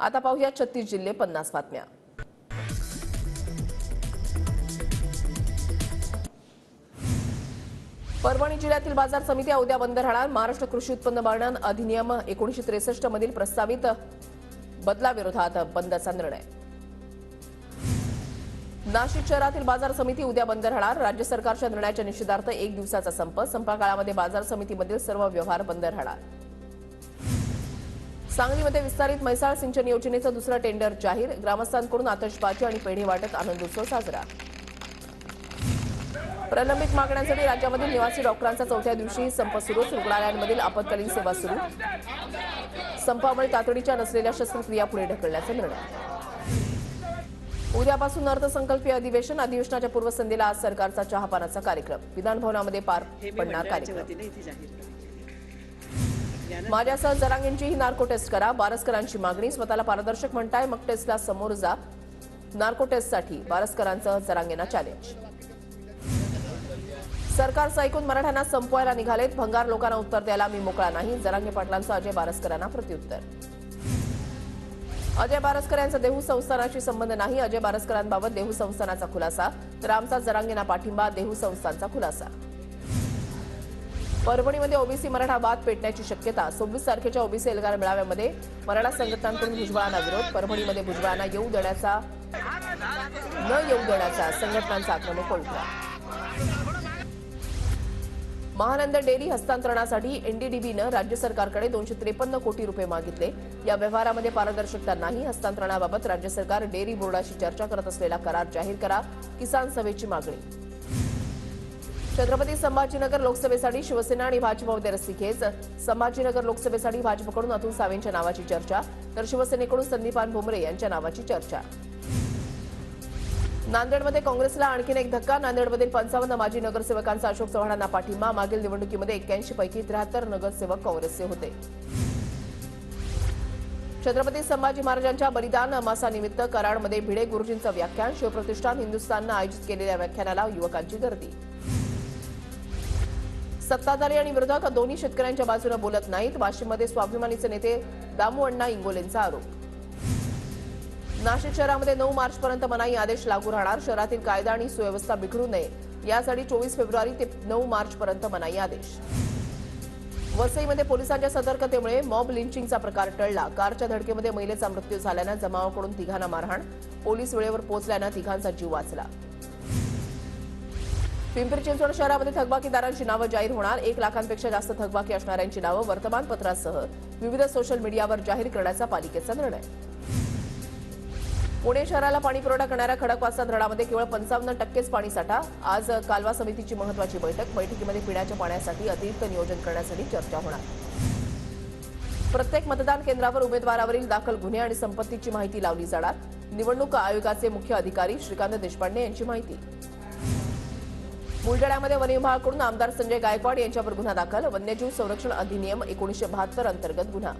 आता पाहूया 36 जिल्हे 50 बातम्या। परभणी जिल्ह्यातील बाजार समित्या उद्या बंद राहणार। महाराष्ट्र कृषी उत्पन्न वर्णन अधिनियम 1963 मधील प्रस्तावित बदलाविरोधात बंदचा निर्णय। नाशिक शहरातील बाजार समिती उद्या बंद राहणार। राज्य सरकारच्या निर्णयाच्या निषेधार्थ 1 दिवसाचा संप। संपाकाळामध्ये बाजार समितीमधील सर्व व्यवहार बंद राहणार। सांगलीमध्ये विस्तारित म्हैसाळ सिंचन योजनेचं दुसरं टेंडर जाहीर। ग्रामस्थांकडून आतषबाजी आणि पेढे वाटत आनंदोत्सव साजरा। प्रलंबित मागण्यांसाठी राज्यामधील निवासी डॉक्टरांचा चौथ्या दिवशी संप सुरू। रुग्णालयांमधील आपत्कालीन सेवा सुरू। संपामुळे तातडीच्या नसलेल्या शस्त्रक्रिया पुढे ढकलण्याचा निर्णय। उद्यापासून अर्थसंकल्पीय अधिवेशन। अधिवेशनाच्या पूर्वसंध्येला आज सरकारचा चहापानाचा कार्यक्रम। विधानभवनामध्ये पार पडणार कार्यक्रम। माझ्यासह जरांगेंचीही नार्को टेस्ट करा, बारसकरांची मागणी। स्वतःला पारदर्शक म्हणताय मग टेस्टला समोर जा। नार्को टेस्टसाठी बारसकरांचं जरांगेंना चॅलेंज। सरकारचं ऐकून मराठ्यांना संपवायला निघालेत। भंगार लोकांना उत्तर द्यायला मी मोकळा नाही। जरांगे पाटलांचं अजय बारसकरांना प्रत्युत्तर। अजय बारसकर यांचा देहू संस्थानाशी संबंध नाही। अजय बारसकरांबाबत देहू संस्थानाचा खुलासा, तर आमचा जरांगेंना पाठिंबा। देहू संस्थानचा खुलासा। परभणीमध्ये ओबीसी मराठा वाद पेटण्याची शक्यता। 26 तारखेच्या ओबीसी एल्गार मेळाव्यामध्ये मराठा संघटनांकडून भुजबळांना विरोध। परभणीमध्ये भुजबळांना न येऊ देण्याचा संघटनांचा आक्रमक पवित्रा। महानंद डेअरी हस्तांतरणासाठी एनडीडीबीनं राज्य सरकारकडे 253 कोटी रुपये मागितले। या व्यवहारामध्ये पारदर्शकता नाही। हस्तांतरणाबाबत राज्य सरकार डेअरी बोर्डाशी चर्चा करत असलेला करार जाहीर करा, किसान सभेची मागणी। छत्रपती संभाजीनगर लोकसभेसाठी शिवसेना आणि भाजपमध्ये रस्सीखेच। संभाजीनगर लोकसभेसाठी भाजपकडून अतुल सावेंच्या नावाची चर्चा, तर शिवसेनेकडून संदीपान भुमरे यांच्या नावाची चर्चा। नांदेडमध्ये काँग्रेसला आणखीन एक धक्का। नांदेडमधील 55 माजी नगरसेवकांचा अशोक चव्हाणांना पाठिंबा। मागील निवडणुकीमध्ये 81 पैकी 73 नगरसेवक काँग्रेसचे होते। छत्रपती संभाजी महाराजांच्या बलिदान मासानिमित्त कराडमध्ये भिडे गुरुजींचं व्याख्यान। शिवप्रतिष्ठान हिंदुस्थाननं आयोजित केलेल्या व्याख्यानाला युवकांची गर्दी। सत्ताधारी आणि विरोधक दोन्ही शेतकऱ्यांच्या बाजूने बोलत नाहीत। वाशिममध्ये स्वाभिमानीचे नेते दामू अण्णा इंगोलेंचा आरोप। नाशिक शहरामध्ये 9 मार्चपर्यंत मनाई आदेश लागू राहणार। शहरातील कायदा आणि सुव्यवस्था बिघडू नये यासाठी 24 फेब्रुवारी ते 9 मार्चपर्यंत मनाई आदेश। वसईमध्ये पोलिसांच्या सतर्कतेमुळे मॉब लिंचिंगचा प्रकार टळला। कारच्या धडकेमध्ये महिलेचा मृत्यू झाल्यानं जमावाकडून तिघांना मारहाण। पोलीस वेळेवर पोहोचल्यानं तिघांचा जीव वाचला। पिंपरी चिंचवड शहरामध्ये थकबाकीदारांची नावं जाहीर होणार। 1 लाखांपेक्षा जास्त थकबाकी असणाऱ्यांची नावं वर्तमानपत्रासह विविध सोशल मीडियावर जाहीर करण्याचा पालिकेचा निर्णय। पुणे शहराला पाणी पुरवठा करणाऱ्या खडकवासला धरणामध्ये केवळ 55% पाणी साठा। आज कालवा समितीची महत्त्वाची बैठक। बैठकीमध्ये पिण्याच्या पाण्यासाठी अतिरिक्त नियोजन करण्यासाठी चर्चा होणार। प्रत्येक मतदान केंद्रावर उमेदवारावरील दाखल गुन्हे आणि संपत्तीची माहिती लावली जाणार। निवडणूक आयोगाचे मुख्य अधिकारी श्रीकांत देशपांडे यांची माहिती। बुलढाण्यामध्ये वन विभागाकडून आमदार संजय गायकवाड यांच्यावर गुन्हा दाखल। वन्यजीव संरक्षण अधिनियम 1972 अंतर्गत गुन्हा।